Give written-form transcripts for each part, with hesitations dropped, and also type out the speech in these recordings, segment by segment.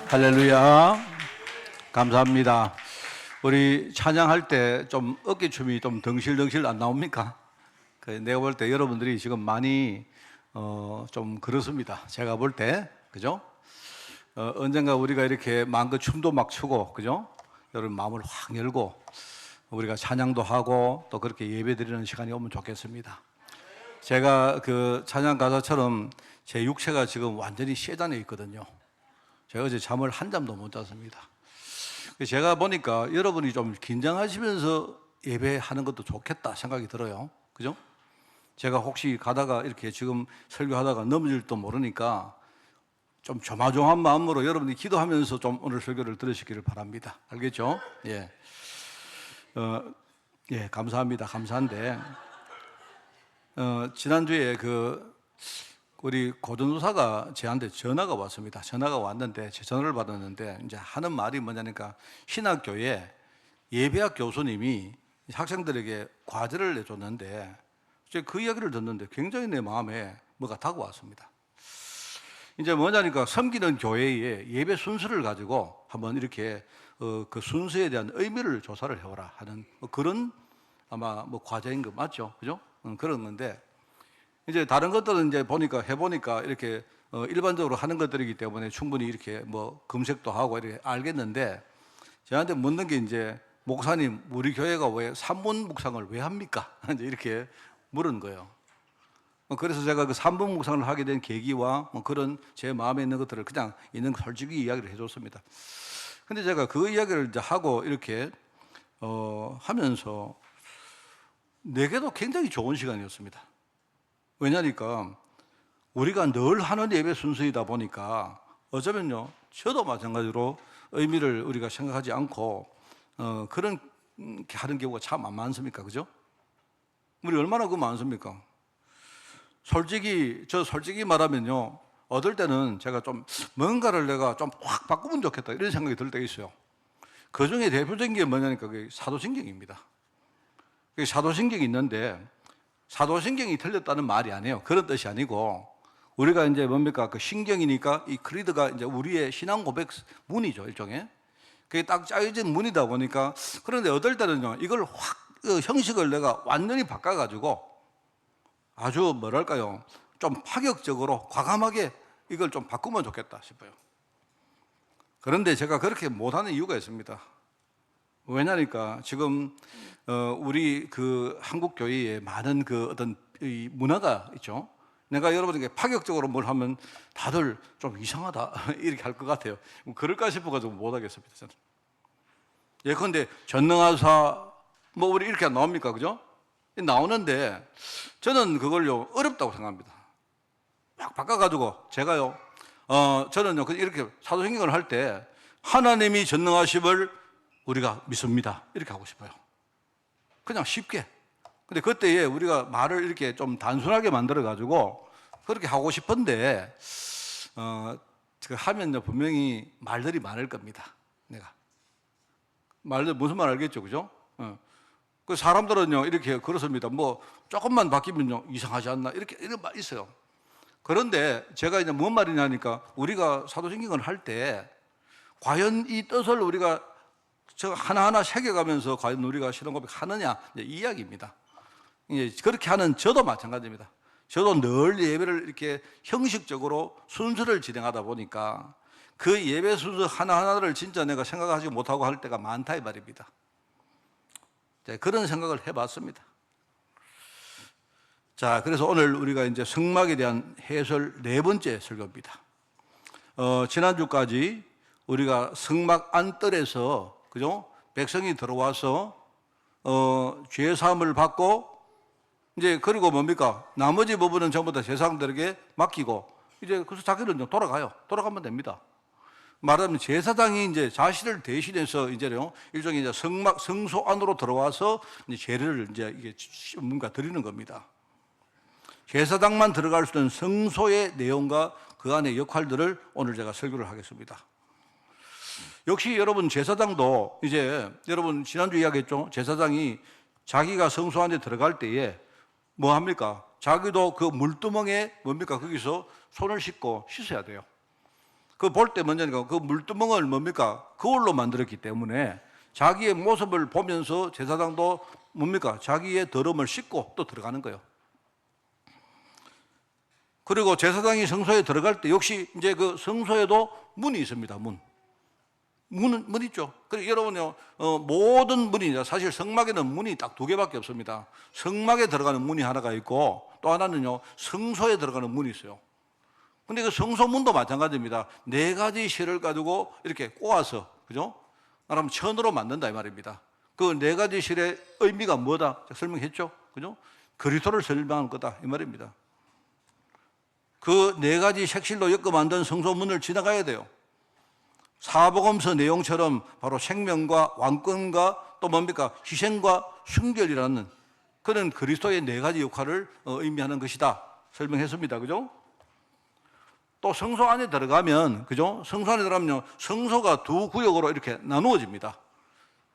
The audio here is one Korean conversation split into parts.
할렐루야. 감사합니다. 우리 찬양할 때 좀 어깨춤이 좀 덩실덩실 안 나옵니까? 내가 볼 때 여러분들이 지금 많이 좀 그렇습니다. 제가 볼 때, 그죠? 언젠가 우리가 이렇게 마음껏 춤도 막 추고, 그죠? 여러분 마음을 확 열고 우리가 찬양도 하고 또 그렇게 예배 드리는 시간이 오면 좋겠습니다. 제가 그 찬양 가사처럼 제 육체가 지금 완전히 쇠단에 있거든요. 제가 어제 잠을 한 잠도 못 잤습니다. 제가 보니까 여러분이 좀 긴장하시면서 예배하는 것도 좋겠다 생각이 들어요. 그죠? 제가 혹시 가다가 이렇게 지금 설교하다가 넘어질지도 모르니까 좀 조마조마한 마음으로 여러분이 기도하면서 좀 오늘 설교를 들으시기를 바랍니다. 알겠죠? 예. 예, 감사합니다. 감사한데, 지난주에 우리 고전도사가 저한테 전화가 왔습니다. 전화가 왔는데, 제 전화를 받았는데, 이제 하는 말이 뭐냐니까, 신학교에 예배학 교수님이 학생들에게 과제를 내줬는데, 이제 그 이야기를 듣는데 굉장히 내 마음에 뭐가 다가왔습니다. 이제 뭐냐니까, 섬기는 교회의 예배 순서를 가지고 한번 이렇게 그 순서에 대한 의미를 조사를 해오라 하는 그런 아마 과제인 거 맞죠? 그죠? 그런 건데, 이제 다른 것들은 이제 해보니까 이렇게 일반적으로 하는 것들이기 때문에 충분히 이렇게 검색도 하고 이렇게 알겠는데, 저한테 묻는 게 이제, 목사님, 우리 교회가 왜 3분 묵상을 왜 합니까? 이제 이렇게 물은 거예요. 그래서 제가 그 3분 묵상을 하게 된 계기와 그런 제 마음에 있는 것들을 그냥 있는 솔직히 이야기를 해줬습니다. 근데 제가 그 이야기를 이제 하고 이렇게 하면서 내게도 굉장히 좋은 시간이었습니다. 왜냐니까 우리가 늘 하는 예배 순서이다 보니까 어쩌면요, 저도 마찬가지로 의미를 우리가 생각하지 않고 그런 게 하는 경우가 참 안 많습니까? 그죠? 우리 얼마나 많습니까? 솔직히 말하면요, 어떨 때는 제가 좀 뭔가를 내가 좀 확 바꾸면 좋겠다 이런 생각이 들 때가 있어요. 그 중에 대표적인 게 뭐냐니까 그게 사도신경입니다. 그게 사도신경이 있는데, 사도신경이 틀렸다는 말이 아니에요. 그런 뜻이 아니고, 우리가 이제 뭡니까? 그 신경이니까 이 크리드가 이제 우리의 신앙 고백 문이죠, 일종의. 그게 딱 짜여진 문이다 보니까, 그런데 어떨 때는요, 이걸 확, 형식을 내가 완전히 바꿔가지고 아주 뭐랄까요, 좀 파격적으로 과감하게 이걸 좀 바꾸면 좋겠다 싶어요. 그런데 제가 그렇게 못하는 이유가 있습니다. 왜냐니까 지금 우리 그 한국 교회에 많은 그 어떤 이 문화가 있죠. 내가 여러분에게 파격적으로 뭘 하면 다들 좀 이상하다 이렇게 할 것 같아요. 그럴까 싶어가지고 못하겠습니다, 저는. 예컨대 전능하사 우리 이렇게 나옵니까, 그죠? 나오는데 저는 그걸요 어렵다고 생각합니다. 막 바꿔가지고 제가요 저는요 이렇게 사도신경을 할 때 하나님이 전능하심을 우리가 믿습니다 이렇게 하고 싶어요. 그냥 쉽게. 근데 그때에 우리가 말을 이렇게 좀 단순하게 만들어가지고 그렇게 하고 싶은데 하면요 분명히 말들이 많을 겁니다. 내가 말들 무슨 말 알겠죠, 그죠? 그 사람들은요 이렇게 그렇습니다. 조금만 바뀌면요 이상하지 않나 이런 말 있어요. 그런데 제가 이제 뭔 말이냐니까, 우리가 사도신경을 할 때 과연 이 뜻을 우리가 하나하나 새겨가면서 과연 우리가 신앙 고백 하느냐, 이 이야기입니다. 그렇게 하는 저도 마찬가지입니다. 저도 늘 예배를 이렇게 형식적으로 순서를 진행하다 보니까 그 예배 순서 하나하나를 진짜 내가 생각하지 못하고 할 때가 많다 이 말입니다. 그런 생각을 해봤습니다. 자, 그래서 오늘 우리가 이제 성막에 대한 해설 네 번째 설교입니다. 지난주까지 우리가 성막 안뜰에서, 그죠? 백성이 들어와서, 죄 사함을 받고, 이제 그리고 뭡니까? 나머지 부분은 전부 다 제사장들에게 맡기고, 이제 그래서 자기는 돌아가요. 돌아가면 됩니다. 말하자면 제사장이 이제 자신을 대신해서 이제요, 일종의 이제 성소 안으로 들어와서 이제 죄를 이제 이게 뭔가 드리는 겁니다. 제사장만 들어갈 수 있는 성소의 내용과 그 안의 역할들을 오늘 제가 설교를 하겠습니다. 역시 여러분 제사장도 이제 여러분 지난주 이야기했죠. 제사장이 자기가 성소 안에 들어갈 때에 뭐 합니까? 자기도 그 물두멍에 뭡니까? 거기서 손을 씻고 씻어야 돼요. 그 볼 때 먼저니까 그 물두멍을 뭡니까? 거울로 만들었기 때문에 자기의 모습을 보면서 제사장도 뭡니까? 자기의 더러움을 씻고 또 들어가는 거예요. 그리고 제사장이 성소에 들어갈 때 역시 이제 그 성소에도 문이 있습니다. 문 있죠. 그리고 여러분요, 모든 문이, 사실 성막에는 문이 딱 2개밖에 없습니다. 성막에 들어가는 문이 하나가 있고 또 하나는요, 성소에 들어가는 문이 있어요. 근데 그 성소문도 마찬가지입니다. 4가지 실을 가지고 이렇게 꼬아서, 그죠? 말하면 천으로 만든다 이 말입니다. 그 4가지 실의 의미가 뭐다? 설명했죠? 그죠? 그리스도를 설명한 거다 이 말입니다. 그 4가지 색실로 엮어 만든 성소문을 지나가야 돼요. 사복음서 내용처럼 바로 생명과 왕권과 또 뭡니까? 희생과 순결이라는 그런 그리스도의 4가지 역할을 의미하는 것이다. 설명했습니다. 그죠? 또 성소 안에 들어가면, 그죠? 성소 안에 들어가면요, 성소가 2 구역으로 이렇게 나누어집니다.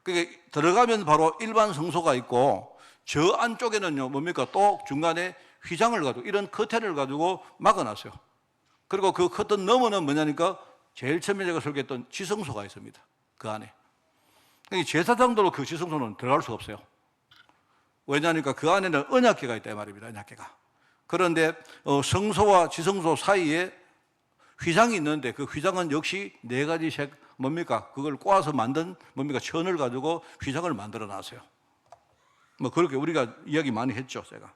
그게 들어가면 바로 일반 성소가 있고, 저 안쪽에는요, 뭡니까? 또 중간에 휘장을 가지고, 이런 커튼을 가지고 막아놨어요. 그리고 그 커튼 너머는 뭐냐니까, 제일 처음에 제가 설교했던 지성소가 있습니다. 그 안에. 그러니까 제사장도 그 지성소는 들어갈 수가 없어요. 왜냐하니까 그 안에는 언약궤가 있다 이 말입니다. 언약궤가. 그런데 성소와 지성소 사이에 휘장이 있는데 그 휘장은 역시 4가지 색 뭡니까? 그걸 꼬아서 만든 뭡니까? 천을 가지고 휘장을 만들어 놨어요. 뭐 그렇게 우리가 이야기 많이 했죠, 제가.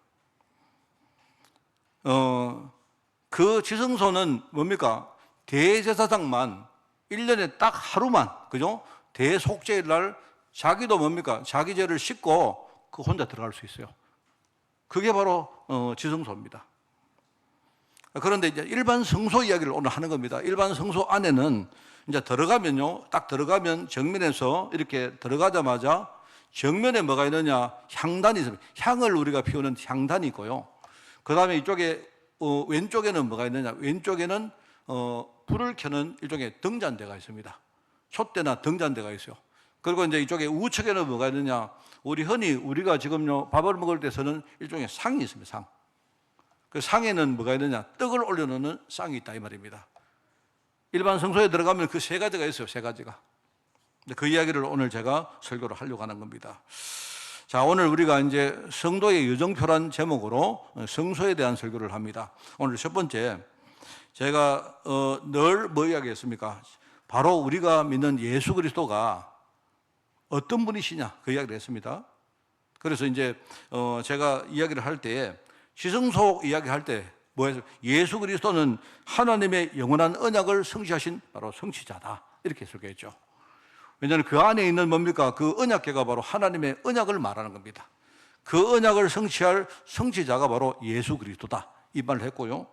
그 지성소는 뭡니까? 대제사장만 1년에 딱 하루만, 그죠? 대속죄일 날 자기도 뭡니까? 자기 죄를 씻고 그 혼자 들어갈 수 있어요. 그게 바로 지성소입니다. 그런데 이제 일반 성소 이야기를 오늘 하는 겁니다. 일반 성소 안에는 이제 들어가면요, 딱 들어가면 정면에서 이렇게 들어가자마자 정면에 뭐가 있느냐? 향단이 있습니다. 향을 우리가 피우는 향단이 있고요. 그 다음에 이쪽에 왼쪽에는 뭐가 있느냐? 왼쪽에는 불을 켜는 일종의 등잔대가 있습니다. 촛대나 등잔대가 있어요. 그리고 이제 이쪽에 우측에는 뭐가 있느냐? 흔히 우리가 지금요 밥을 먹을 때 쓰는 일종의 상이 있습니다. 상. 그 상에는 뭐가 있느냐? 떡을 올려놓는 상이 있다 이 말입니다. 일반 성소에 들어가면 그 3가지가 있어요. 3가지가. 그 이야기를 오늘 제가 설교를 하려고 하는 겁니다. 자, 오늘 우리가 이제 성도의 여정표란 제목으로 성소에 대한 설교를 합니다. 오늘 첫 번째, 제가 늘 뭐 이야기했습니까? 바로 우리가 믿는 예수 그리스도가 어떤 분이시냐 그 이야기를 했습니다. 그래서 이제 제가 이야기를 할 때 지성소 이야기할 때 뭐예요? 예수 그리스도는 하나님의 영원한 언약을 성취하신 바로 성취자다 이렇게 설교했죠. 왜냐하면 그 안에 있는 뭡니까? 그 언약궤가 바로 하나님의 언약을 말하는 겁니다. 그 언약을 성취할 성취자가 바로 예수 그리스도다 이 말을 했고요.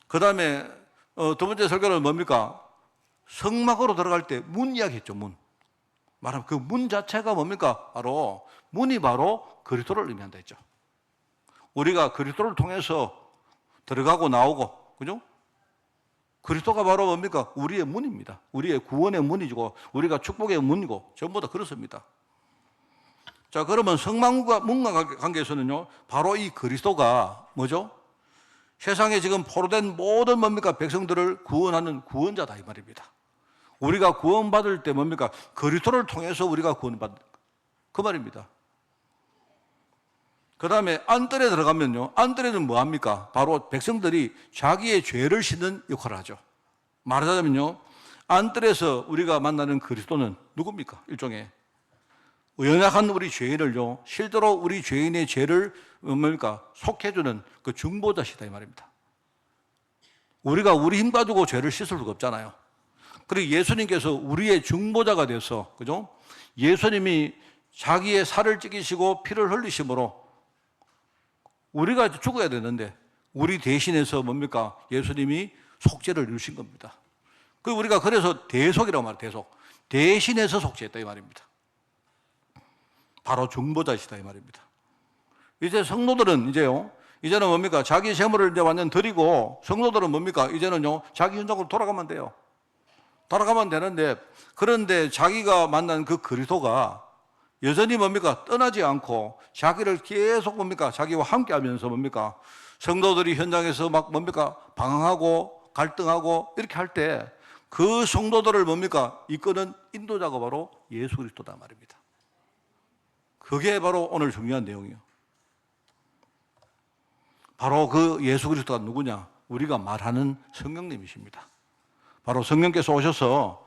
그 다음에 두 번째 설교는 뭡니까? 성막으로 들어갈 때 문 이야기했죠. 문. 말하면 그 문 자체가 뭡니까? 문이 바로 그리스도를 의미한다 했죠. 우리가 그리스도를 통해서 들어가고 나오고, 그죠? 그리스도가 바로 뭡니까? 우리의 문입니다. 우리의 구원의 문이고, 우리가 축복의 문이고, 전부 다 그렇습니다. 자, 그러면 성막과 문과 관계에서는요, 바로 이 그리스도가 뭐죠? 세상에 지금 포로된 모든 뭡니까? 백성들을 구원하는 구원자다 이 말입니다. 우리가 구원받을 때 뭡니까? 그리스도를 통해서 우리가 구원받는 그 말입니다. 그 다음에 안뜰에 들어가면요, 안뜰에는 뭐합니까? 바로 백성들이 자기의 죄를 씻는 역할을 하죠. 말하자면요, 안뜰에서 우리가 만나는 그리스도는 누굽니까? 일종의 연약한 우리 죄인을요, 실제로 우리 죄인의 죄를 뭡니까? 속해주는 그 중보자시다 이 말입니다. 우리가 우리 힘 가지고 죄를 씻을 수가 없잖아요. 그리고 예수님께서 우리의 중보자가 돼서, 그죠? 예수님이 자기의 살을 찢기시고 피를 흘리심으로 우리가 죽어야 되는데 우리 대신해서 뭡니까? 예수님이 속죄를 이루신 겁니다. 그 우리가 그래서 대속이라고 말해요. 대속. 대신해서 속죄했다 이 말입니다. 바로 중보자이시다 이 말입니다. 이제 성도들은 이제는 뭡니까? 자기 재물을 이제 완전 드리고 성도들은 뭡니까? 이제는요 자기 현장으로 돌아가면 돼요. 돌아가면 되는데 그런데 자기가 만난 그 그리스도가 여전히 뭡니까? 떠나지 않고 자기를 계속 뭡니까? 자기와 함께 하면서 뭡니까? 성도들이 현장에서 막 뭡니까? 방황하고 갈등하고 이렇게 할 때 그 성도들을 뭡니까? 이끄는 인도자가 바로 예수 그리스도다 말입니다. 그게 바로 오늘 중요한 내용이에요. 바로 그 예수 그리스도가 누구냐? 우리가 말하는 성령님이십니다. 바로 성령께서 오셔서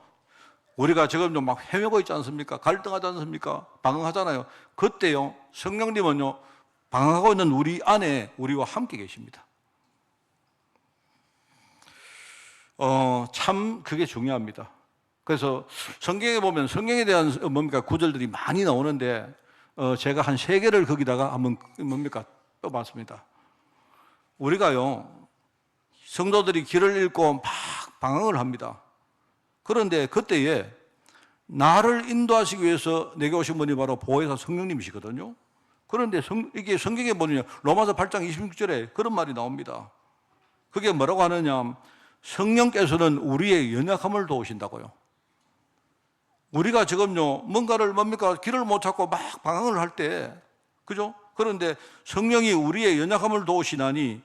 우리가 지금 막 헤매고 있지 않습니까? 갈등하지 않습니까? 방황하잖아요. 그때요, 성령님은요, 방황하고 있는 우리 안에 우리와 함께 계십니다. 참 그게 중요합니다. 그래서 성경에 보면 성령에 대한 구절들이 많이 나오는데 제가 한 3개를 거기다가 한번 떠봤습니다. 우리가요, 성도들이 길을 잃고 막 방황을 합니다. 그런데 그때에 나를 인도하시기 위해서 내게 오신 분이 바로 보혜사 성령님이시거든요. 그런데 이게 성경에 보면 로마서 8장 26절에 그런 말이 나옵니다. 그게 뭐라고 하느냐? 성령께서는 우리의 연약함을 도우신다고요. 우리가 지금요, 뭔가를 길을 못 찾고 막 방황을 할 때, 그죠? 그런데 성령이 우리의 연약함을 도우시나니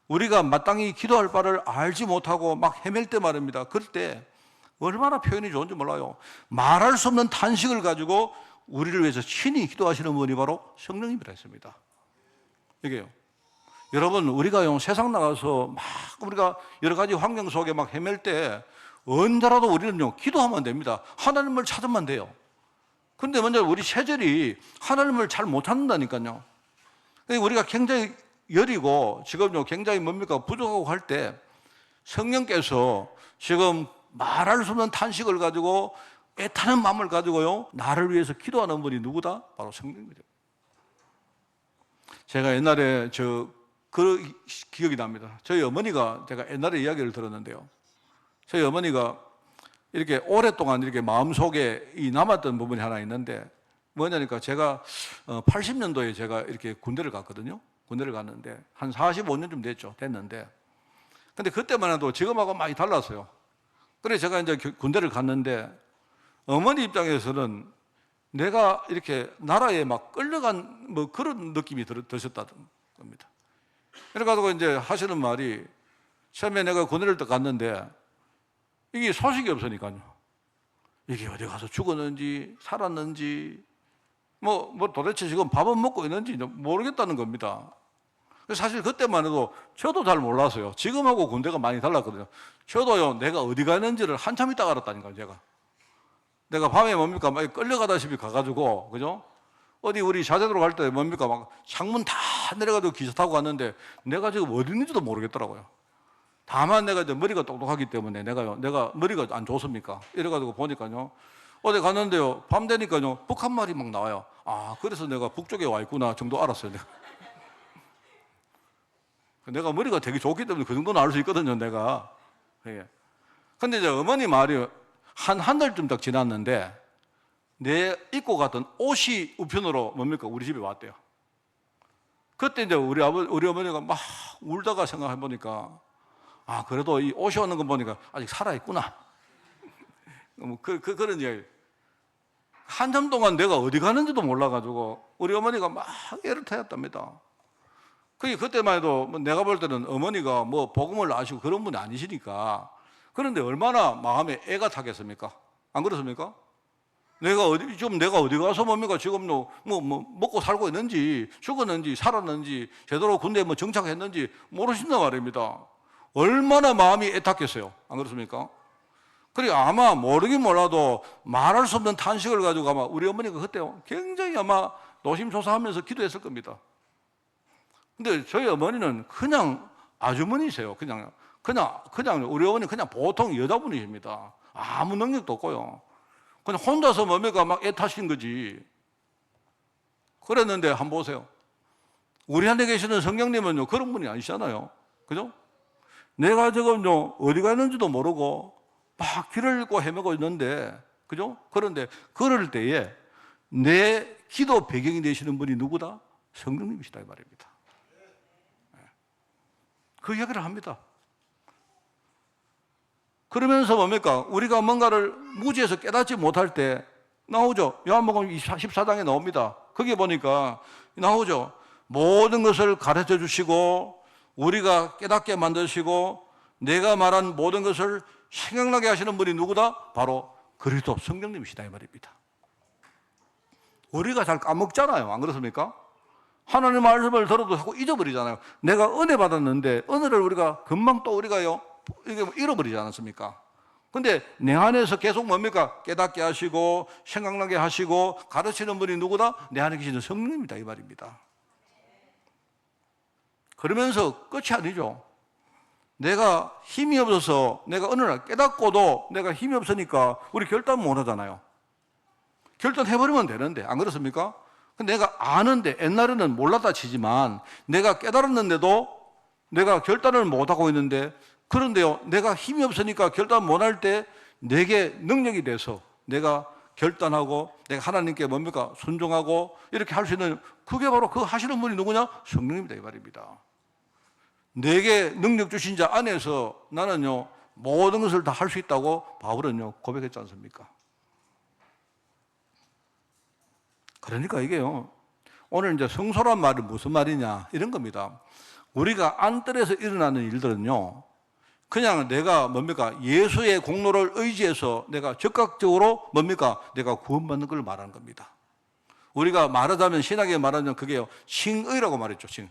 우리가 마땅히 기도할 바를 알지 못하고 막 헤맬 때 말입니다. 그럴 때 얼마나 표현이 좋은지 몰라요. 말할 수 없는 탄식을 가지고 우리를 위해서 친히 기도하시는 분이 바로 성령님이라 했습니다. 이게요. 여러분, 우리가요, 세상 나가서 막 우리가 여러 가지 환경 속에 막 헤맬 때 언제라도 우리는요, 기도하면 됩니다. 하나님을 찾으면 돼요. 근데 먼저 우리 체질이 하나님을 잘 못 찾는다니까요. 우리가 굉장히 여리고 지금요, 굉장히 부족하고 할 때 성령께서 지금 말할 수 없는 탄식을 가지고 애타는 마음을 가지고요, 나를 위해서 기도하는 분이 누구다? 바로 성령이죠. 제가 옛날에 그 기억이 납니다. 저희 어머니가, 제가 옛날에 이야기를 들었는데요, 저희 어머니가 이렇게 오랫동안 이렇게 마음속에 남았던 부분이 하나 있는데 뭐냐니까 제가 80년도에 제가 이렇게 군대를 갔거든요. 군대를 갔는데 한 45년쯤 됐는데 근데 그때만 해도 지금하고 많이 달랐어요. 그래서 제가 이제 군대를 갔는데 어머니 입장에서는 내가 이렇게 나라에 막 끌려간 그런 느낌이 드셨다는 겁니다. 그래가지고 이제 하시는 말이, 처음에 내가 군대를 딱 갔는데 이게 소식이 없으니까요. 이게 어디 가서 죽었는지 살았는지 도대체 지금 밥은 먹고 있는지 모르겠다는 겁니다. 사실 그때만 해도 저도 잘 몰랐어요. 지금하고 군대가 많이 달랐거든요. 저도요, 내가 어디 가는지를 한참 있다가 알았다니까요, 제가. 내가 밤에 막 끌려가다시피 가가지고, 그죠? 어디 우리 자제도로 갈 때 막 창문 다 내려가지고 기차 타고 갔는데 내가 지금 어디 있는지도 모르겠더라고요. 다만 내가 이제 머리가 똑똑하기 때문에 내가 머리가 안 좋습니까? 이래가지고 보니까요, 어디 갔는데요, 밤 되니까요, 북한말이 막 나와요. 아, 그래서 내가 북쪽에 와 있구나 정도 알았어요, 내가 머리가 되게 좋기 때문에 그 정도는 알 수 있거든요, 내가. 예. 근데 이제 어머니 말이 한 달쯤 딱 지났는데 내 입고 갔던 옷이 우편으로 우리 집에 왔대요. 그때 이제 우리 어머니가 막 울다가 생각해 보니까, 아, 그래도 이 옷이 오는 거 보니까 아직 살아있구나. 그런 이야기. 한참 동안 내가 어디 가는지도 몰라가지고 우리 어머니가 막 애를 태웠답니다. 그때만 해도 내가 볼 때는 어머니가 복음을 아시고 그런 분이 아니시니까. 그런데 얼마나 마음에 애가 타겠습니까? 안 그렇습니까? 내가 어디 가서 지금 먹고 살고 있는지, 죽었는지, 살았는지, 제대로 군대에 정착했는지 모르신단 말입니다. 얼마나 마음이 애탔겠어요. 안 그렇습니까? 아마 모르긴 몰라도 말할 수 없는 탄식을 가지고 아마 우리 어머니가 그때 굉장히 아마 노심초사하면서 기도했을 겁니다. 근데 저희 어머니는 그냥 아주머니세요. 그냥 우리 어머니 그냥 보통 여자분이십니다. 아무 능력도 없고요. 그냥 혼자서 막 애타신 거지. 그랬는데 한번 보세요. 우리 안에 계시는 성령님은요, 그런 분이 아니시잖아요. 그죠? 내가 지금요, 어디 가는지도 모르고 막 길을 잃고 헤매고 있는데, 그죠? 그런데 그럴 때에 내 기도 배경이 되시는 분이 누구다? 성령님이시다 이 말입니다. 그 이야기를 합니다. 그러면서 우리가 뭔가를 무지해서 깨닫지 못할 때 나오죠. 요한복음 14장에 나옵니다. 거기에 보니까 나오죠. 모든 것을 가르쳐 주시고 우리가 깨닫게 만드시고 내가 말한 모든 것을 생각나게 하시는 분이 누구다? 바로 그리스도 성령님이시다 이 말입니다. 우리가 잘 까먹잖아요. 안 그렇습니까? 하나님 말씀을 들어도 자꾸 잊어버리잖아요. 내가 은혜 받았는데 은혜를 우리가 금방 또 우리가요 이게 잃어버리지 않았습니까? 근데 내 안에서 계속 뭡니까? 깨닫게 하시고 생각나게 하시고 가르치는 분이 누구다? 내 안에 계시는 성령입니다 이 말입니다. 그러면서 끝이 아니죠. 내가 힘이 없어서 내가 어느 날 깨닫고도 내가 힘이 없으니까 우리 결단 못 하잖아요. 결단해버리면 되는데 안 그렇습니까? 내가 아는데 옛날에는 몰랐다 치지만 내가 깨달았는데도 내가 결단을 못하고 있는데 그런데요 내가 힘이 없으니까 결단 못할 때 내게 능력이 돼서 내가 결단하고 내가 하나님께 뭡니까? 순종하고 이렇게 할 수 있는 그게 바로 그 하시는 분이 누구냐? 성령입니다 이 말입니다. 내게 능력 주신 자 안에서 나는요 모든 것을 다 할 수 있다고 바울은요 고백했지 않습니까? 그러니까 이게요 오늘 이제 성소란 말이 무슨 말이냐 이런 겁니다. 우리가 안뜰에서 일어나는 일들은요 그냥 내가 뭡니까 예수의 공로를 의지해서 내가 적극적으로 뭡니까 내가 구원받는 걸 말하는 겁니다. 우리가 말하자면 신학에 말하면 그게요 칭의라고 말했죠. 칭.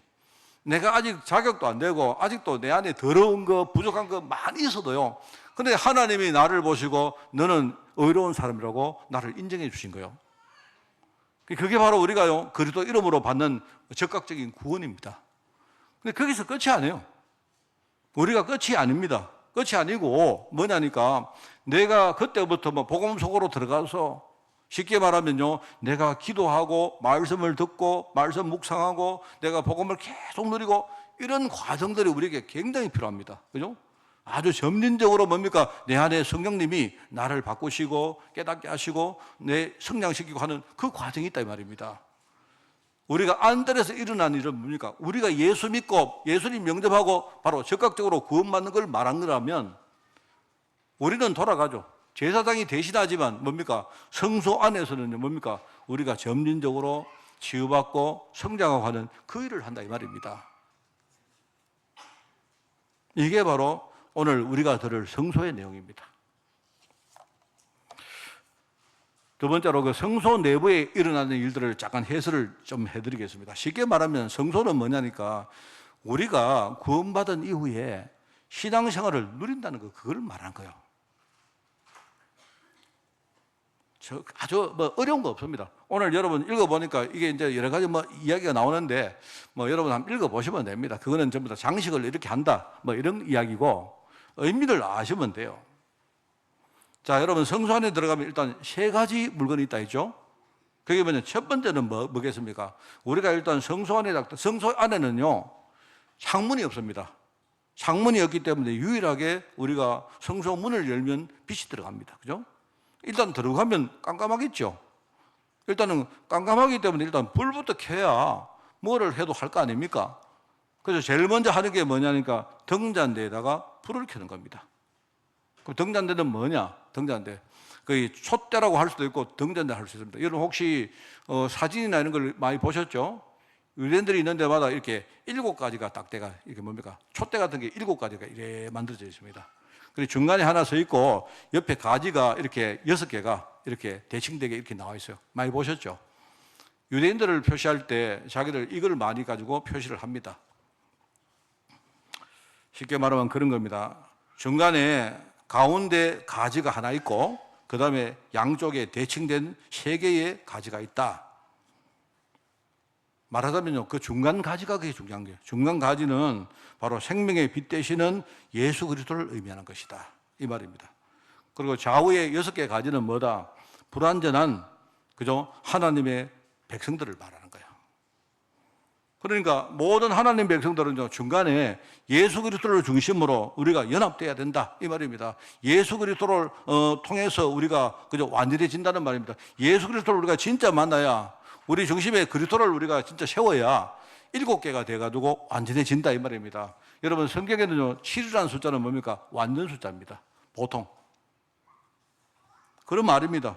내가 아직 자격도 안 되고 아직도 내 안에 더러운 거 부족한 거 많이 있어도요 근데 하나님이 나를 보시고 너는 의로운 사람이라고 나를 인정해 주신 거예요. 그게 바로 우리가요 그리스도 이름으로 받는 적극적인 구원입니다. 근데 거기서 끝이 아니에요. 우리가 끝이 아닙니다. 끝이 아니고 뭐냐니까 내가 그때부터 뭐 복음 속으로 들어가서 쉽게 말하면요 내가 기도하고 말씀을 듣고 말씀 묵상하고 내가 복음을 계속 누리고 이런 과정들이 우리에게 굉장히 필요합니다. 그죠? 아주 점진적으로 뭡니까 내 안에 성령님이 나를 바꾸시고 깨닫게 하시고 내 성장시키고 하는 그 과정이 있다 이 말입니다. 우리가 안뜰에서 일어난 일은 뭡니까? 우리가 예수 믿고 예수님 영접하고 바로 적극적으로 구원받는 걸 말한 거라면 우리는 돌아가죠. 제사장이 대신하지만 뭡니까? 성소 안에서는 뭡니까? 우리가 점진적으로 치유받고 성장하고 하는 그 일을 한다 이 말입니다. 이게 바로 오늘 우리가 들을 성소의 내용입니다. 두 번째로 그 성소 내부에 일어나는 일들을 잠깐 해설을 좀 해드리겠습니다. 쉽게 말하면 성소는 뭐냐니까 우리가 구원받은 이후에 신앙생활을 누린다는 거 그걸 말하는 거예요. 아주 뭐 어려운 거 없습니다. 오늘 여러분 읽어보니까 이게 이제 여러 가지 뭐 이야기가 나오는데 뭐 여러분 한번 읽어보시면 됩니다. 그거는 전부 다 장식을 이렇게 한다 뭐 이런 이야기고 의미를 아시면 돼요. 자, 여러분 성소 안에 들어가면 일단 세 가지 물건이 있다 했죠. 그게 뭐냐? 첫 번째는 뭐겠습니까? 우리가 일단 성소 안에는요 창문이 없습니다. 창문이 없기 때문에 유일하게 우리가 성소 문을 열면 빛이 들어갑니다. 그죠? 일단 들어가면 깜깜하겠죠. 일단은 깜깜하기 때문에 일단 불부터 켜야 뭐를 해도 할 거 아닙니까? 그래서 제일 먼저 하는 게 뭐냐니까 등잔대에다가 불을 켜는 겁니다. 그럼 등잔대는 뭐냐? 등잔대. 그 촛대라고 할 수도 있고 등잔대 할 수 있습니다. 여러분 혹시 사진이나 이런 걸 많이 보셨죠? 유대인들이 있는 데마다 이렇게 7가지가 딱대가 이게 뭡니까? 촛대 같은 게 7가지가 이렇게 만들어져 있습니다. 그리고 중간에 하나 서 있고 옆에 가지가 이렇게 6개가 이렇게 대칭되게 이렇게 나와 있어요. 많이 보셨죠? 유대인들을 표시할 때 자기들 이걸 많이 가지고 표시를 합니다. 쉽게 말하면 그런 겁니다. 중간에 가운데 가지가 하나 있고 그 다음에 양쪽에 대칭된 3개의 가지가 있다. 말하자면요, 그 중간 가지가 그게 중요한 거예요. 중간 가지는 바로 생명의 빛 되시는 예수 그리스도를 의미하는 것이다. 이 말입니다. 그리고 좌우의 6개 가지는 뭐다? 불완전한, 그죠? 하나님의 백성들을 말하는 거예요. 그러니까 모든 하나님 백성들은 중간에 예수 그리스도를 중심으로 우리가 연합돼야 된다. 이 말입니다. 예수 그리스도를 통해서 우리가 그죠? 완전해진다는 말입니다. 예수 그리스도를 우리가 진짜 만나야 우리 중심에 그리스도를 우리가 진짜 세워야 7개가 돼가지고 완전해진다 이 말입니다. 여러분 성경에는요 7이라는 숫자는 뭡니까? 완전 숫자입니다. 보통 그런 말입니다.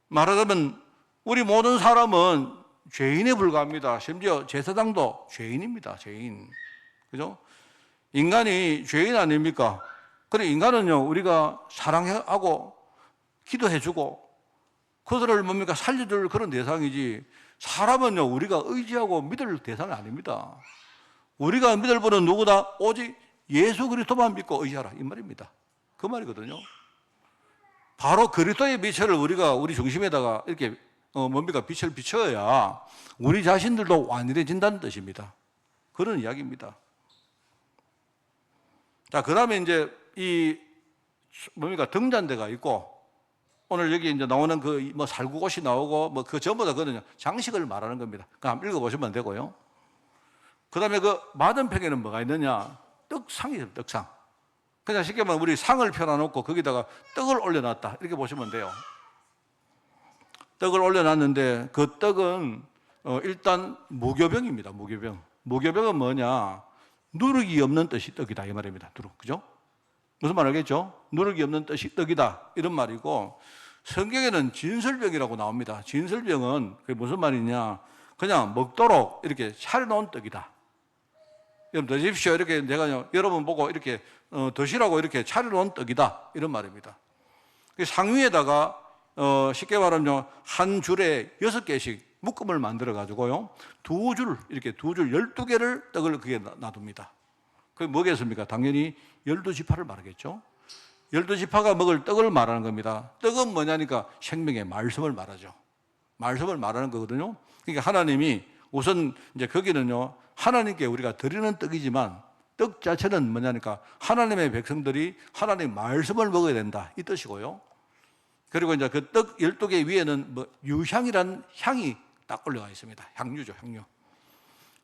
말하자면 우리 모든 사람은 죄인에 불과합니다. 심지어 제사장도 죄인입니다. 죄인. 그죠? 인간이 죄인 아닙니까? 그래 인간은요 우리가 사랑하고 기도해주고 그들을 뭡니까 살려줄 그런 대상이지, 사람은요 우리가 의지하고 믿을 대상이 아닙니다. 우리가 믿을 분은 누구다? 오직 예수 그리스도만 믿고 의지하라 이 말입니다. 그 말이거든요. 바로 그리스도의 빛을 우리가 우리 중심에다가 이렇게 뭡니까 빛을 비춰야 우리 자신들도 완전해진다는 뜻입니다. 그런 이야기입니다. 자, 그다음에 이제 이 뭡니까 등잔대가 있고, 오늘 여기 이제 나오는 그 뭐 살구꽃이 나오고 뭐 그 전부 다 그거는요 장식을 말하는 겁니다. 그 한번 읽어보시면 되고요. 그다음에 그 맞은편에는 뭐가 있느냐? 떡상이죠, 떡상. 그냥 쉽게 말하면 우리 상을 펴놔놓고 거기다가 떡을 올려놨다 이렇게 보시면 돼요. 떡을 올려놨는데 그 떡은 일단 무교병입니다. 무교병. 무교병은 뭐냐? 누룩이 없는 뜻이 떡이다 이 말입니다. 누룩, 그죠? 무슨 말 알겠죠? 누룩이 없는 뜻이 떡이다 이런 말이고, 성경에는 진설병이라고 나옵니다. 진설병은 그게 무슨 말이냐? 그냥 먹도록 이렇게 차려놓은 떡이다. 여러분 드십시오 이렇게 내가 여러분 보고 이렇게 드시라고 이렇게 차려놓은 떡이다 이런 말입니다. 상위에다가 쉽게 말하면 한 줄에 6개씩 묶음을 만들어 가지고요 두 줄 12개를 떡을 그게 놔둡니다. 그게 뭐겠습니까? 당연히 12지파를 말하겠죠. 12지파가 먹을 떡을 말하는 겁니다. 떡은 뭐냐니까 생명의 말씀을 말하죠. 말씀을 말하는 거거든요. 그러니까 하나님이 우선 이제 거기는요 하나님께 우리가 드리는 떡이지만 떡 자체는 뭐냐니까 하나님의 백성들이 하나님의 말씀을 먹어야 된다 이 뜻이고요. 그리고 이제 그 떡 12개 위에는 뭐 유향이라는 향이 딱 올라가 있습니다. 향유죠, 향유.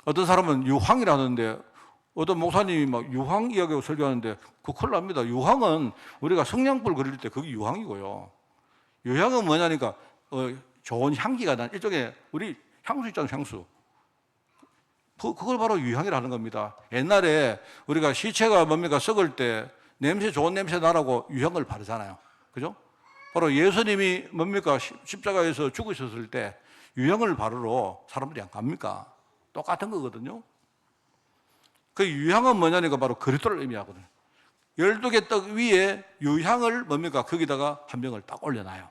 어떤 사람은 유황이라 하는데 어떤 목사님이 막 유황 이야기하고 설교하는데 그거 큰일 납니다. 유황은 우리가 성냥불 그릴 때 그게 유황이고요. 유향은 뭐냐니까 좋은 향기가 난 일종의 우리 향수 있잖아요, 향수. 그걸 바로 유향이라 하는 겁니다. 옛날에 우리가 시체가 뭡니까 썩을 때 냄새 좋은 냄새 나라고 유향을 바르잖아요. 그죠? 바로 예수님이 뭡니까 십자가에서 죽으셨을 때 유향을 바르러 사람들이 안 갑니까? 똑같은 거거든요. 그 유향은 뭐냐니까 바로 그리스도를 의미하거든요. 12개 떡 위에 유향을 뭡니까 거기다가 한 병을 딱 올려놔요.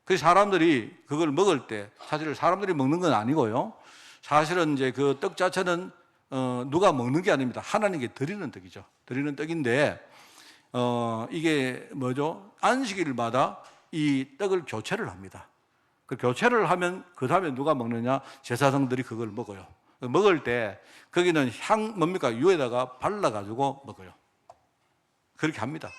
그 사람들이 그걸 먹을 때 사실 사람들이 먹는 건 아니고요. 사실은 이제 그 떡 자체는 누가 먹는 게 아닙니다. 하나님께 드리는 떡이죠. 드리는 떡인데 이게 뭐죠? 안식일마다 이 떡을 교체를 합니다. 그 교체를 하면 그 다음에 누가 먹느냐? 제사장들이 그걸 먹어요. 먹을 때 거기는 뭡니까 유에다가 발라가지고 먹어요. 그렇게 합니다.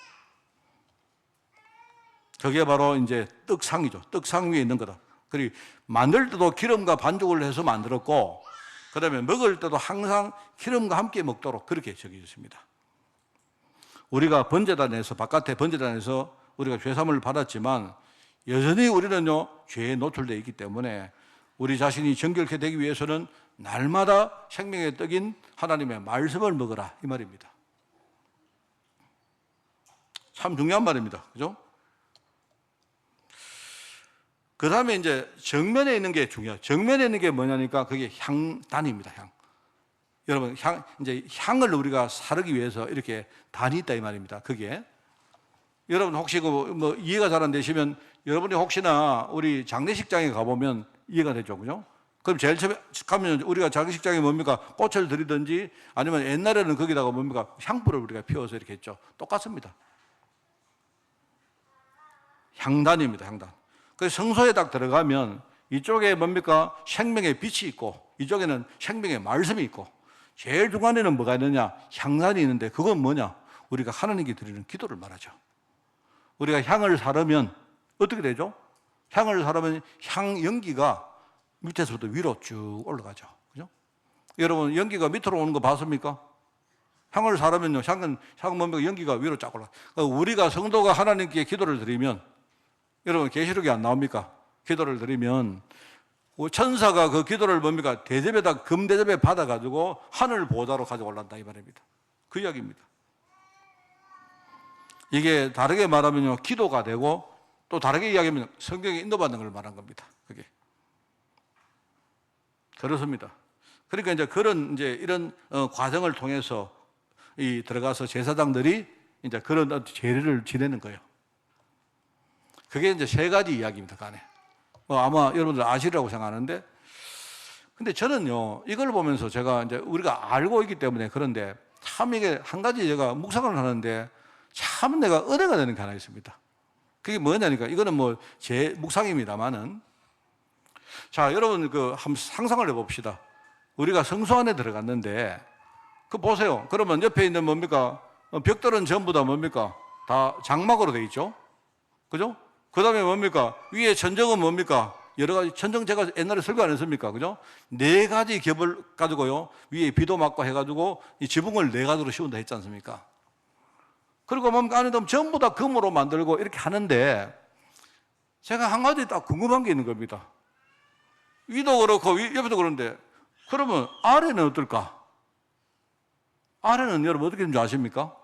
그게 바로 이제 떡상이죠. 떡상 위에 있는 거다. 그리고 만들 때도 기름과 반죽을 해서 만들었고, 그 다음에 먹을 때도 항상 기름과 함께 먹도록 그렇게 적혀졌습니다. 우리가 번제단에서, 바깥에 번제단에서 우리가 죄사함을 받았지만 여전히 우리는요 죄에 노출되어 있기 때문에 우리 자신이 정결케 되기 위해서는 날마다 생명의 떡인 하나님의 말씀을 먹으라 이 말입니다. 참 중요한 말입니다. 그죠? 그 다음에 이제 정면에 있는 게 중요해요. 정면에 있는 게 뭐냐니까 그게 향단입니다. 향. 여러분 이제 향을 우리가 사르기 위해서 이렇게 단이 있다 이 말입니다. 그게 여러분 혹시 뭐 이해가 잘 안 되시면 여러분이 혹시나 우리 장례식장에 가보면 이해가 되죠, 그죠? 그럼 제일 처음에 가면 우리가 장례식장에 뭡니까 꽃을 드리든지 아니면 옛날에는 거기다가 뭡니까 향불을 우리가 피워서 이렇게 했죠. 똑같습니다. 향단입니다, 향단. 그래서 성소에 딱 들어가면 이쪽에 뭡니까 생명의 빛이 있고 이쪽에는 생명의 말씀이 있고 제일 중간에는 뭐가 있느냐 향단이 있는데 그건 뭐냐 우리가 하나님께 드리는 기도를 말하죠. 우리가 향을 사르면 어떻게 되죠? 향을 사르면 향 연기가 밑에서부터 위로 쭉 올라가죠. 그죠? 여러분 연기가 밑으로 오는 거 봤습니까? 향을 사르면요 향은 뭡니까 연기가 위로 쫙 올라. 우리가 성도가 하나님께 기도를 드리면 여러분 계시록이 안 나옵니까? 기도를 드리면 천사가 그 기도를 뭡니까 대접에다 금대접에 받아가지고 하늘 보좌로 가지고 올라간다 이 말입니다. 그 이야기입니다. 이게 다르게 말하면요 기도가 되고 또 다르게 이야기하면 성경에 인도받는 걸 말한 겁니다. 그게 그렇습니다. 그러니까 이제 그런 이제 이런 과정을 통해서 들어가서 제사장들이 이제 그런 제례를 지내는 거예요. 그게 이제 세 가지 이야기입니다, 그 안에. 아마 여러분들 아시리라고 생각하는데, 근데 저는요, 이걸 보면서 제가 이제 우리가 알고 있기 때문에 그런데 참 이게 한 가지 제가 묵상을 하는데 참 내가 은혜가 되는 게 하나 있습니다. 그게 뭐냐니까, 이거는 뭐 제 묵상입니다만은, 자, 여러분 한번 상상을 해봅시다. 우리가 성소 안에 들어갔는데, 보세요. 그러면 옆에 있는 뭡니까? 벽돌은 전부 다 뭡니까? 다 장막으로 돼 있죠? 그죠? 그 다음에 뭡니까? 위에 천정은 뭡니까? 여러 가지, 천정 제가 옛날에 설교 안 했습니까? 그죠? 네 가지 겹을 가지고요. 위에 비도 맞고 해가지고 이 지붕을 네 가지로 씌운다 했지 않습니까? 그리고 뭡니까? 안에 전부 다 금으로 만들고 이렇게 하는데, 제가 한 가지 딱 궁금한 게 있는 겁니다. 위도 그렇고 옆에도 그런데, 그러면 아래는 어떨까? 아래는 여러분 어떻게 되는 줄 아십니까?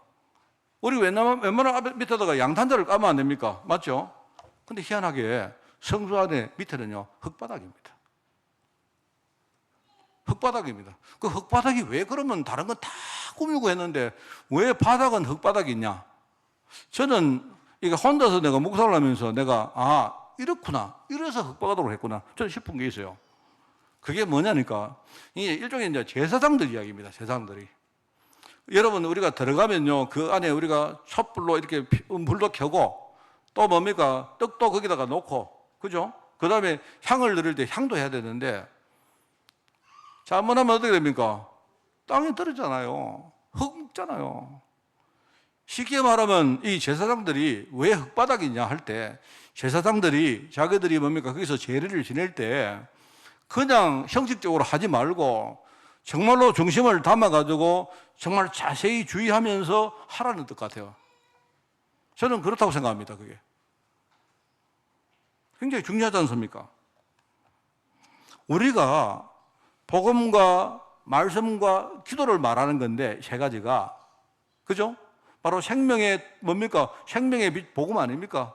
우리 웬만하면 밑에다가 양탄자를 까면 안 됩니까? 맞죠? 근데 희한하게 성소 안에 밑에는요, 흙바닥입니다. 흙바닥입니다. 그 흙바닥이 왜 그러면 다른 건 다 꾸미고 했는데 왜 바닥은 흙바닥이 있냐? 저는 이게 혼자서 내가 묵상을 하면서 내가 이렇구나. 이래서 흙바닥으로 했구나. 저는 싶은 게 있어요. 그게 뭐냐니까 이게 일종의 이제 제사장들 이야기입니다. 제사장들이. 여러분 우리가 들어가면요 그 안에 우리가 촛불로 이렇게 불도 켜고 또 뭡니까 떡도 거기다가 놓고 그죠? 그 다음에 향을 드릴 때 향도 해야 되는데 잘못하면 어떻게 됩니까? 땅에 떨어지잖아요. 흙 묻잖아요. 쉽게 말하면 이 제사장들이 왜 흙바닥이냐 할 때 제사장들이 자기들이 뭡니까 거기서 제례를 지낼 때 그냥 형식적으로 하지 말고 정말로 중심을 담아가지고 정말 자세히 주의하면서 하라는 뜻 같아요. 저는 그렇다고 생각합니다. 그게 굉장히 중요하지 않습니까? 우리가 복음과 말씀과 기도를 말하는 건데 세 가지가 그죠? 바로 생명의 뭡니까? 생명의 빛 복음 아닙니까?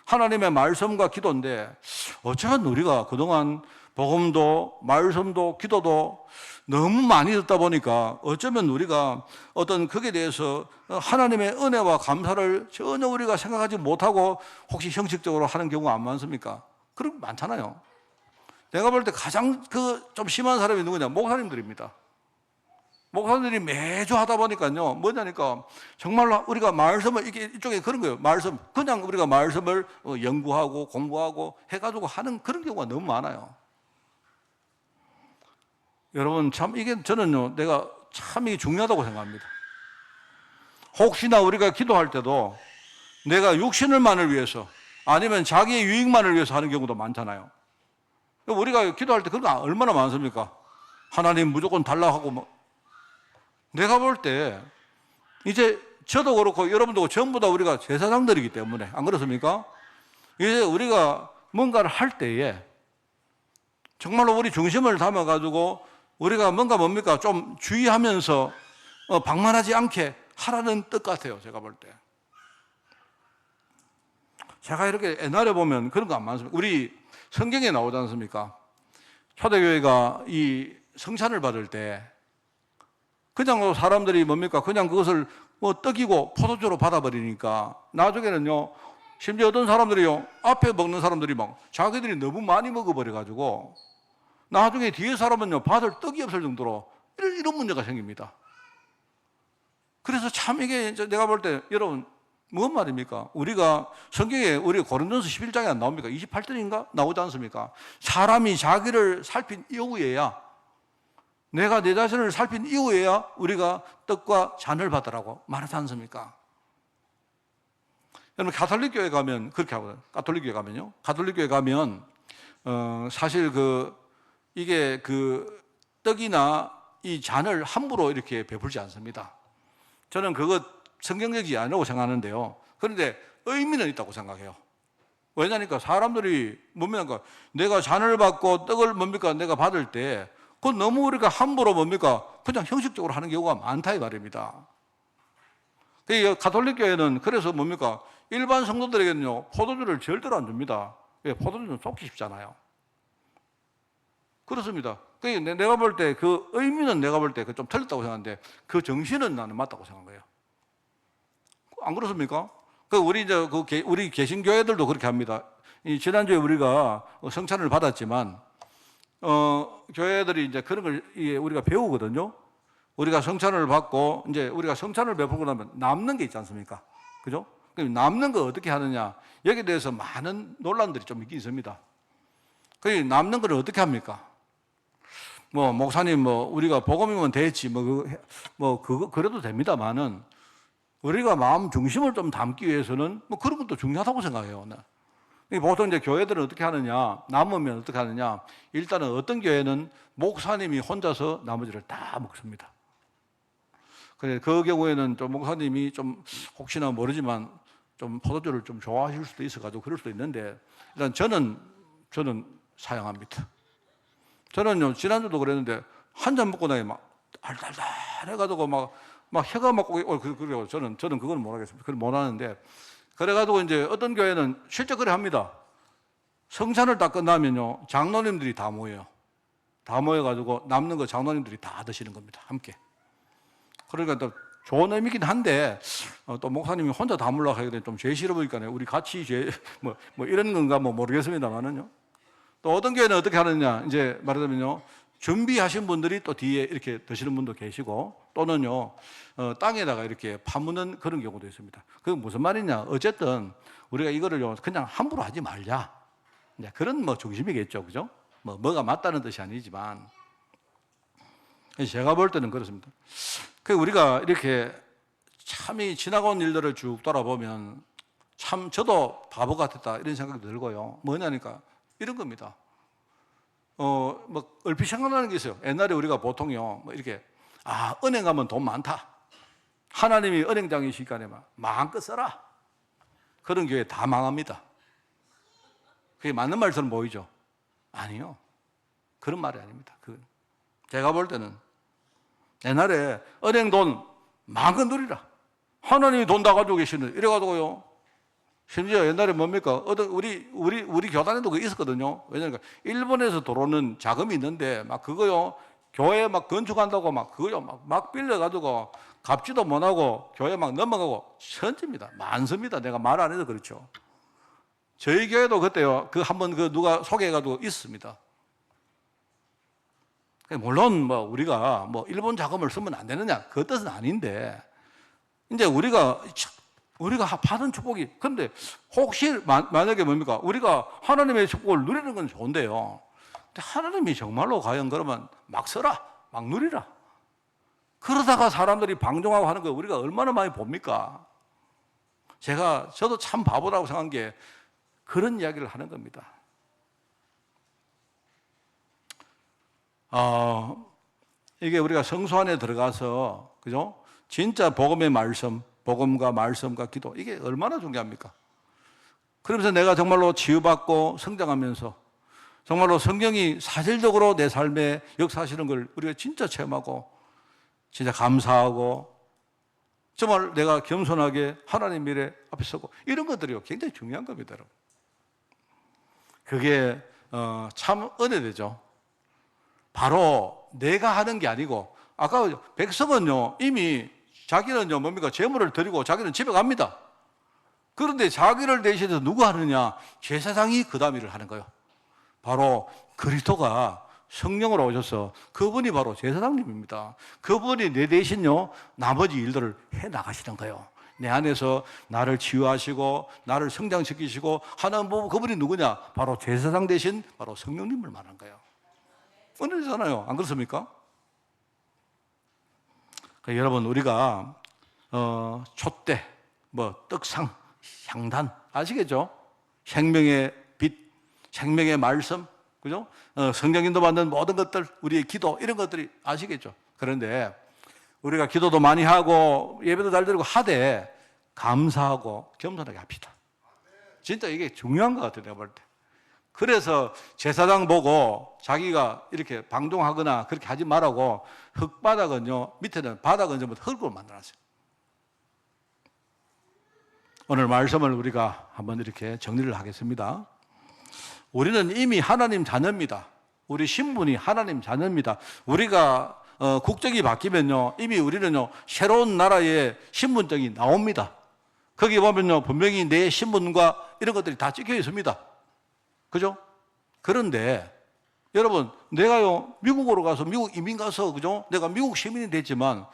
하나님의 말씀과 기도인데 어쩌면 우리가 그동안 복음도 말씀도 기도도 너무 많이 듣다 보니까 어쩌면 우리가 어떤 거기에 대해서 하나님의 은혜와 감사를 전혀 우리가 생각하지 못하고 혹시 형식적으로 하는 경우가 안 많습니까? 그런 거 많잖아요. 내가 볼 때 가장 좀 심한 사람이 누구냐? 목사님들입니다. 목사님들이 매주 하다 보니까요, 뭐냐니까, 정말로 우리가 말씀을, 이쪽에 그런 거예요. 말씀, 그냥 우리가 말씀을 연구하고 공부하고 해가지고 하는 그런 경우가 너무 많아요. 여러분, 참, 이게 저는요, 내가 참 이게 중요하다고 생각합니다. 혹시나 우리가 기도할 때도 내가 육신을만을 위해서 아니면 자기의 유익만을 위해서 하는 경우도 많잖아요. 우리가 기도할 때 그런 거 얼마나 많습니까? 하나님 무조건 달라고 하고 뭐. 내가 볼 때 이제 저도 그렇고 여러분도 전부 다 우리가 제사장들이기 때문에 안 그렇습니까? 이제 우리가 뭔가를 할 때에 정말로 우리 중심을 담아가지고 우리가 뭡니까 좀 주의하면서 방만하지 않게 하라는 뜻 같아요. 제가 볼 때. 제가 이렇게 옛날에 보면 그런 거 안 많습니까? 우리 성경에 나오지 않습니까? 초대교회가 이 성찬을 받을 때 그냥 사람들이 뭡니까? 그냥 그것을 떡이고 포도주로 받아버리니까 나중에는요, 심지어 어떤 사람들이요, 앞에 먹는 사람들이 막 자기들이 너무 많이 먹어버려가지고 나중에 뒤에 사람은요, 받을 떡이 없을 정도로 이런 문제가 생깁니다. 그래서 참 이게 내가 볼 때 여러분, 무슨 말입니까? 우리가 성경에 우리 고린도서 11장에 안 나옵니까? 28절인가? 나오지 않습니까? 사람이 자기를 살핀 이후에야 내가 내 자신을 살핀 이후에야 우리가 떡과 잔을 받으라고 말하지 않습니까? 여러분 가톨릭 교회 가면 그렇게 하거든요. 가톨릭 교회 가면요. 가톨릭 교회 가면 사실 이게 떡이나 이 잔을 함부로 이렇게 베풀지 않습니다. 저는 그것 성경적이지 않다고 생각하는데요. 그런데 의미는 있다고 생각해요. 왜냐니까 사람들이 뭡니까? 내가 잔을 받고 떡을 내가 받을 때 그건 너무 우리가 함부로 그냥 형식적으로 하는 경우가 많다 이 말입니다. 가톨릭 교회는 그래서 일반 성도들에게는요 포도주를 절대로 안 줍니다. 왜? 포도주는 쏟기 쉽잖아요. 그렇습니다. 그러니까 내가 볼 때 그 의미는 내가 볼 때 그 좀 틀렸다고 생각하는데 그 정신은 나는 맞다고 생각한 거예요. 안 그렇습니까? 그 우리 이제 우리 개신교회들도 그렇게 합니다. 지난주에 우리가 성찬을 받았지만 교회들이 이제 그런 걸 우리가 배우거든요. 우리가 성찬을 받고 이제 우리가 성찬을 베풀고 나면 남는 게 있지 않습니까? 그죠? 그럼 남는 거 어떻게 하느냐? 여기에 대해서 많은 논란들이 좀 있긴 있습니다. 그 남는 걸 어떻게 합니까? 뭐 목사님 우리가 복음이면 됐지 그래도 됩니다만은 우리가 마음 중심을 좀 담기 위해서는 그런 것도 중요하다고 생각해요. 보통 이제 교회들은 어떻게 하느냐, 남으면 어떻게 하느냐, 일단은 어떤 교회는 목사님이 혼자서 나머지를 다 먹습니다. 그래, 그 경우에는 좀 목사님이 좀 혹시나 모르지만 좀 포도주를 좀 좋아하실 수도 있어가지고 그럴 수도 있는데, 일단 저는 사양합니다. 저는요, 지난주도 그랬는데, 한 잔 먹고 나니 막 달달달 해가지고 막 혀가 막고, 그래요. 저는 그건 못하겠습니다. 그건 못하는데, 그래가지고 이제 어떤 교회는 실제 그래 합니다. 성찬을 다 끝나면요, 장로님들이 다 모여요. 다 모여가지고 남는 거 장로님들이 다 드시는 겁니다. 함께. 그러니까 또 좋은 의미긴 한데, 또 목사님이 혼자 다 물라고 하게 되면 좀 죄 싫어 보니까 우리 같이 이런 건가 모르겠습니다만은요. 또 어떤 교회는 어떻게 하느냐, 이제 말하자면요, 준비하신 분들이 또 뒤에 이렇게 드시는 분도 계시고, 또는요, 땅에다가 이렇게 파묻는 그런 경우도 있습니다. 그게 무슨 말이냐, 어쨌든 우리가 이거를요, 그냥 함부로 하지 말자. 그런 중심이겠죠, 그죠? 뭐가 맞다는 뜻이 아니지만, 제가 볼 때는 그렇습니다. 우리가 이렇게 참이 지나간 일들을 쭉 돌아보면 참 저도 바보 같았다 이런 생각이 들고요. 뭐냐니까 이런 겁니다. 얼핏 생각나는 게 있어요. 옛날에 우리가 보통요, 이렇게 은행 가면 돈 많다. 하나님이 은행장이시니까 마음껏 써라. 그런 교회 다 망합니다. 그게 맞는 말처럼 보이죠? 아니요. 그런 말이 아닙니다. 제가 볼 때는 옛날에 은행 돈 마음껏 누리라. 하나님이 돈 다 가지고 계시는 이래가지고요. 심지어 옛날에 뭡니까? 우리 교단에도 그게 있었거든요. 왜냐니까 일본에서 들어오는 자금이 있는데 그거요. 교회 건축한다고 그거요. 막 빌려가지고 갚지도 못하고 교회 넘어가고 천지입니다. 많습니다. 내가 말 안 해도 그렇죠. 저희 교회도 그때요. 한번 누가 소개해가지고 있습니다. 물론 우리가 일본 자금을 쓰면 안 되느냐 그 뜻은 아닌데 이제 우리가 받은 축복이 근데 혹시 만약에 뭡니까 우리가 하나님의 축복을 누리는 건 좋은데요. 근데 하나님이 정말로 과연 그러면 막 써라 막 누리라 그러다가 사람들이 방종하고 하는 거 우리가 얼마나 많이 봅니까? 저도 참 바보라고 생각한 게 그런 이야기를 하는 겁니다. 이게 우리가 성소 안에 들어가서, 그죠? 진짜 복음의 말씀, 복음과 말씀과 기도, 이게 얼마나 중요합니까? 그러면서 내가 정말로 치유받고 성장하면서 정말로 성경이 사실적으로 내 삶에 역사하시는 걸 우리가 진짜 체험하고 진짜 감사하고 정말 내가 겸손하게 하나님 미래 앞에 서고 이런 것들이 굉장히 중요한 겁니다, 여러분. 그게 참 은혜되죠. 바로 내가 하는 게 아니고 아까 백성은요 이미 자기는요 뭡니까 재물을 드리고 자기는 집에 갑니다. 그런데 자기를 대신해서 누가 하느냐 제사장이 그 다음 일을 하는 거예요. 바로 그리스도가 성령으로 오셔서 그분이 바로 제사장님입니다. 그분이 내 대신요 나머지 일들을 해 나가시는 거예요. 내 안에서 나를 치유하시고 나를 성장시키시고 하는 그분이 누구냐 바로 제사장 대신 바로 성령님을 말한 거예요. 은혜잖아요. 안 그렇습니까? 그러니까 여러분 우리가 촛대, 떡상, 향단 아시겠죠? 생명의 빛, 생명의 말씀, 그죠? 성령님도 받는 모든 것들, 우리의 기도 이런 것들이 아시겠죠? 그런데 우리가 기도도 많이 하고 예배도 잘 드리고 하되 감사하고 겸손하게 합시다. 진짜 이게 중요한 것 같아요. 내가 볼 때. 그래서 제사장 보고 자기가 이렇게 방종하거나 그렇게 하지 말라고 흙바닥은요, 밑에는 바닥은 전부 흙으로 만들어놨어요. 오늘 말씀을 우리가 한번 이렇게 정리를 하겠습니다. 우리는 이미 하나님 자녀입니다. 우리 신분이 하나님 자녀입니다. 우리가 국적이 바뀌면요, 이미 우리는요 새로운 나라의 신분증이 나옵니다. 거기 보면요 분명히 내 신분과 이런 것들이 다 찍혀 있습니다. 그죠? 그런데 여러분, 내가요 미국으로 가서 미국 이민 가서 그죠? 내가 미국 시민이 됐지만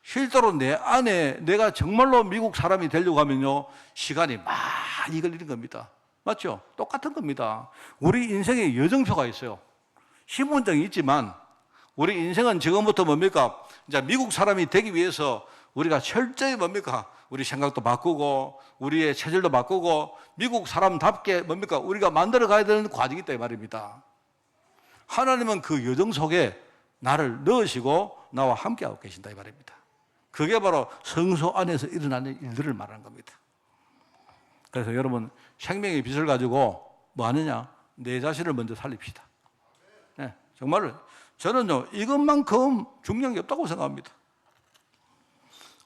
실제로 내 안에 내가 정말로 미국 사람이 되려고 하면요 시간이 많이 걸리는 겁니다. 맞죠? 똑같은 겁니다. 우리 인생에 여정표가 있어요. 신분증이 있지만 우리 인생은 지금부터 뭡니까? 이제 미국 사람이 되기 위해서 우리가 철저히 뭡니까? 우리 생각도 바꾸고 우리의 체질도 바꾸고 미국 사람답게 뭡니까? 우리가 만들어 가야 되는 과정이 있다 이 말입니다. 하나님은 그 여정 속에 나를 넣으시고 나와 함께하고 계신다 이 말입니다. 그게 바로 성소 안에서 일어나는 일들을 말하는 겁니다. 그래서 여러분 생명의 빛을 가지고 뭐 하느냐? 내 자신을 먼저 살립시다. 네, 정말 저는요 이것만큼 중요한 게 없다고 생각합니다.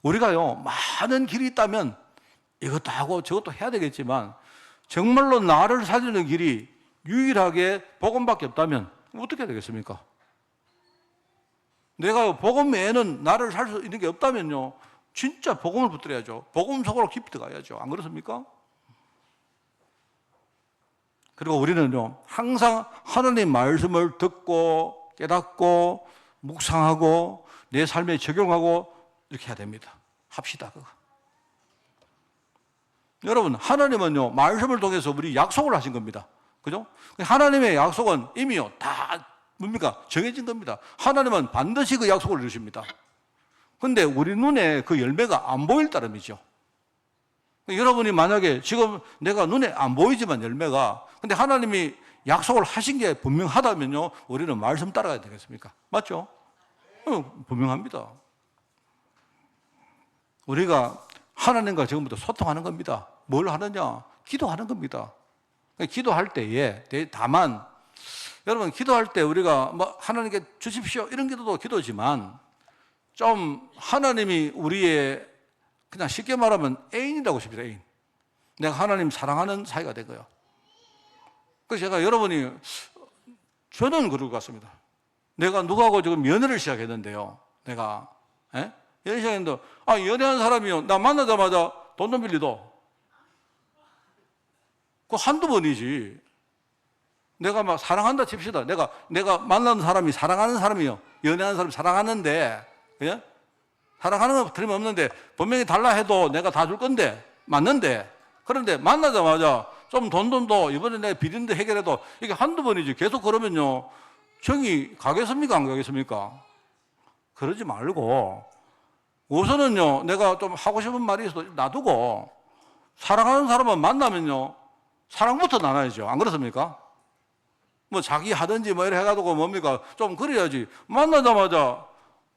우리가요 많은 길이 있다면 이것도 하고 저것도 해야 되겠지만 정말로 나를 살리는 길이 유일하게 복음밖에 없다면 어떻게 해야 되겠습니까? 내가 복음 외에는 나를 살 수 있는 게 없다면요 진짜 복음을 붙들어야죠. 복음 속으로 깊이 들어가야죠. 안 그렇습니까? 그리고 우리는요 항상 하나님 말씀을 듣고 깨닫고 묵상하고 내 삶에 적용하고 이렇게 해야 됩니다. 합시다 그거. 여러분 하나님은요 말씀을 통해서 우리 약속을 하신 겁니다. 그죠? 하나님의 약속은 이미요 다 뭡니까? 정해진 겁니다. 하나님은 반드시 그 약속을 이루십니다. 그런데 우리 눈에 그 열매가 안 보일 따름이죠. 여러분이 만약에 지금 내가 눈에 안 보이지만 열매가, 근데 하나님이 약속을 하신 게 분명하다면요 우리는 말씀 따라가야 되겠습니까? 맞죠? 분명합니다. 우리가 하나님과 지금부터 소통하는 겁니다. 뭘 하느냐? 기도하는 겁니다. 기도할 때에 다만 여러분 기도할 때 우리가 뭐 하나님께 주십시오 이런 기도도 기도지만 좀 하나님이 우리의 그냥 쉽게 말하면 애인이라고 싶습니다. 애인. 내가 하나님 사랑하는 사이가 된 거예요. 그래서 제가 여러분이 저는 그럴 것 같습니다. 내가 누구하고 지금 연애를 시작했는데요. 내가 연애 시작했는데 연애한 사람이요 나 만나자마자 돈 좀 빌리도 그 한두 번이지. 내가 막 사랑한다 칩시다. 내가 만나는 사람이 사랑하는 사람이요. 연애하는 사람이 사랑하는데, 예? 사랑하는 건 틀림없는데, 분명히 달라 해도 내가 다 줄 건데, 맞는데, 그런데 만나자마자 좀 돈도 이번에 내가 비린데 해결해도 이게 한두 번이지. 계속 그러면요. 정이 가겠습니까? 안 가겠습니까? 그러지 말고, 우선은요, 내가 좀 하고 싶은 말이 있어도 놔두고, 사랑하는 사람은 만나면요, 사랑부터 나눠야죠. 안 그렇습니까? 뭐 자기 하든지 뭐 이래 해가지고 뭡니까? 좀 그래야지. 만나자마자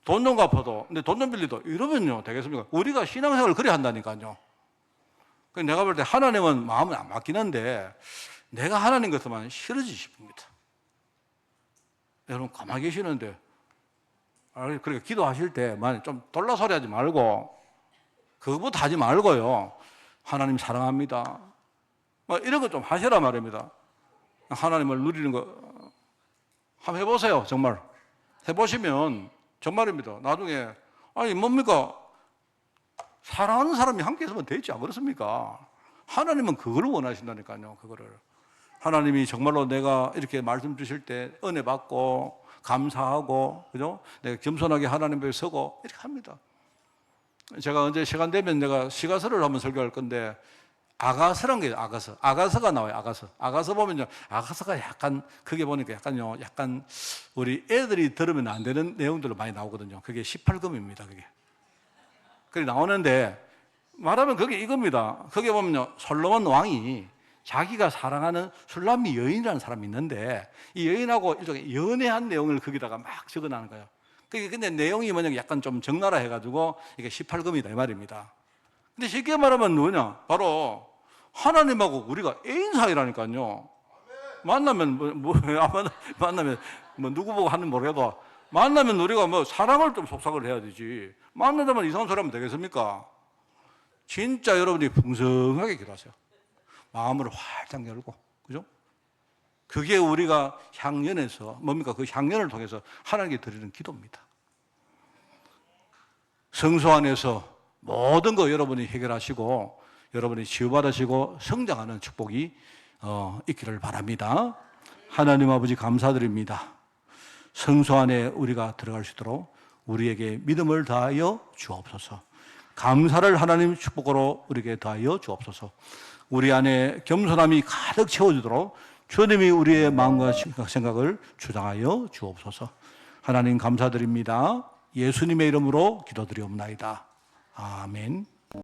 돈 좀 갚아도, 근데 돈 좀 빌리도 이러면요 되겠습니까? 우리가 신앙생활을 그래 한다니까요. 내가 볼 때 하나님은 마음은 안 맡기는데 내가 하나님 같으면 싫어지고 싶습니다. 여러분 가만히 계시는데 그러니까 기도하실 때 만약 좀 돌라소리 하지 말고 그거부터 하지 말고요. 하나님 사랑합니다. 뭐 이런 거 좀 하시라 말입니다. 하나님을 누리는 거 한번 해보세요. 정말 해보시면 정말입니다. 나중에 뭡니까? 사랑하는 사람이 함께 있으면 되지 안 그렇습니까? 하나님은 그걸 원하신다니까요. 그거를 하나님이 정말로 내가 이렇게 말씀 주실 때 은혜 받고 감사하고 그죠? 내가 겸손하게 하나님 앞에 서고 이렇게 합니다. 제가 언제 시간 되면 내가 시가서를 한번 설교할 건데 아가서란 게 아가서가 나와요. 아가서 보면요, 아가서가 약간 그게 보니까 약간 우리 애들이 들으면 안 되는 내용들로 많이 나오거든요. 그게 18금입니다. 그게 나오는데 말하면 그게 이겁니다. 거기에 보면요, 솔로몬 왕이 자기가 사랑하는 술람미 여인이라는 사람이 있는데 이 여인하고 일종의 연애한 내용을 거기다가 막 적어놓은 거예요. 그게 근데 내용이 뭐냐 약간 좀 적나라 해가지고 이게 18금이다 이 말입니다. 근데 쉽게 말하면 누구냐? 바로 하나님하고 우리가 애인 사이라니까요. 만나면 만나면 누구 보고 하는 모르겠도 만나면 우리가 사랑을 좀 속삭을 해야 되지. 만나자면 이상한 소리 하면 되겠습니까? 진짜 여러분이 풍성하게 기도하세요. 마음을 활짝 열고, 그죠? 그게 우리가 향연에서 뭡니까? 그 향연을 통해서 하나님께 드리는 기도입니다. 성소 안에서 모든 거 여러분이 해결하시고 여러분이 치유받으시고 성장하는 축복이 있기를 바랍니다. 하나님 아버지 감사드립니다. 성소 안에 우리가 들어갈 수 있도록 우리에게 믿음을 다하여 주옵소서. 감사를 하나님 축복으로 우리에게 다하여 주옵소서. 우리 안에 겸손함이 가득 채워지도록 주님이 우리의 마음과 생각을 주장하여 주옵소서. 하나님 감사드립니다. 예수님의 이름으로 기도드리옵나이다. 아멘.